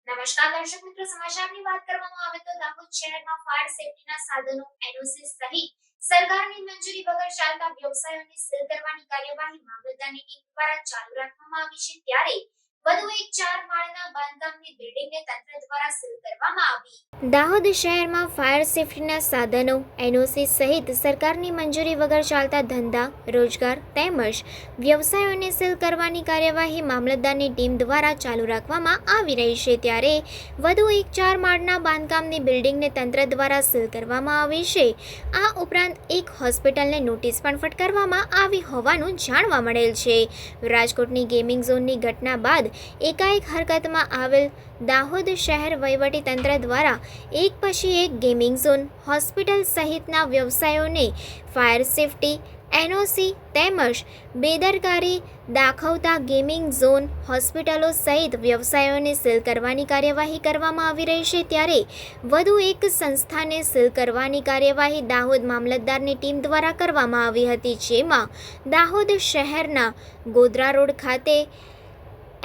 નમસ્કાર દર્શક મિત્રો, સમાચારની વાત કરવામાં આવે તો દાહોદ શહેરમાં ફાયર સેફટીના સાધનો એનઓસી સહિત સરકારની મંજૂરી વગર ચાલતા વ્યવસાયોને સીલ કરવાની કાર્યવાહી મામલતદારની ટીમ દ્વારા ચાલુ રાખવામાં આવી છે, ત્યારે વધુ એક 4 માળના બાંધકામની બિલ્ડિંગને તંત્ર દ્વારા સીલ કરવામાં આવી. દાહોદ શહેરમાં ફાયર સેફટીના સાધનો એનઓસી સહિત સરકારની મંજૂરી વગર ચાલતા ધંધા, રોજગાર તેમજ વ્યવસાયોને સીલ કરવાની કાર્યવાહી મામલતદારની ટીમ દ્વારા ચાલુ રાખવામાં આવી રહી છે, ત્યારે વધુ એક 4 માળના બાંધકામની બિલ્ડિંગને તંત્ર દ્વારા સીલ કરવામાં આવી છે. આ ઉપરાંત એક હોસ્પિટલને નોટિસ પણ ફટકારવામાં આવી હોવાનું જાણવા મળેલ છે. રાજકોટની ગેમિંગ ઝોનની ઘટના બાદ એકાએક હરકતમાં આવેલ દાહોદ શહેર વહીવટી તંત્ર દ્વારા એક પછી એક ગેમિંગ ઝોન, હોસ્પિટલ સહિતના વ્યવસાયોને ફાયર સેફટી, એનઓસી તેમજ બેદરકારી દાખવતા ગેમિંગ ઝોન, હોસ્પિટલો સહિત વ્યવસાયોને સીલ કરવાની કાર્યવાહી કરવામાં આવી રહી છે, ત્યારે વધુ એક સંસ્થાને સીલ કરવાની કાર્યવાહી દાહોદ મામલતદારની ટીમ દ્વારા કરવામાં આવી હતી, જેમાં દાહોદ શહેરના ગોધરા રોડ ખાતે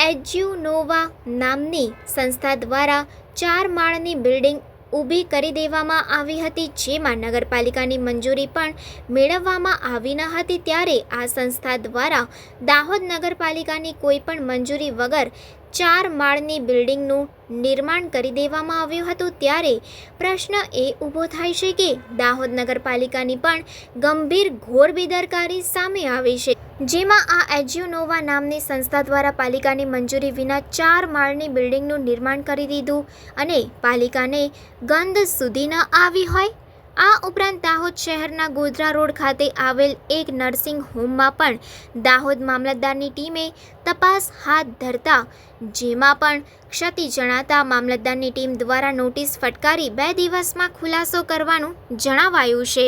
એજ્યુનોવા નામની સંસ્થા દ્વારા 4 માળની બિલ્ડિંગ ઊભી કરી દેવામાં આવી હતી, જેમાં નગરપાલિકાની મંજૂરી પણ મેળવવામાં આવી ન હતી, ત્યારે આ સંસ્થા દ્વારા દાહોદ નગરપાલિકાની કોઈ પણ મંજૂરી વગર 4 માળની બિલ્ડિંગનું નિર્માણ કરી દેવામાં આવ્યું હતું. ત્યારે પ્રશ્ન એ ઊભો થાય છે કે દાહોદ નગરપાલિકાની પણ ગંભીર ઘોર બેદરકારી સામે આવી છે, જેમાં આ એજ્યુનોવા નામની સંસ્થા દ્વારા પાલિકાની મંજૂરી વિના 4 માળની બિલ્ડિંગનું નિર્માણ કરી દીધું અને પાલિકાને ગંધ સુધી ન આવી હોય. આ ઉપરાંત દાહોદ શહેરના ગોધરા રોડ ખાતે આવેલ એક નર્સિંગ હોમમાં પણ દાહોદ મામલતદારની ટીમે તપાસ હાથ ધરતા જેમાં પણ ક્ષતિ જણાતા મામલતદારની ટીમ દ્વારા નોટિસ ફટકારી 2 દિવસમાં ખુલાસો કરવાનું જણાવાયું છે.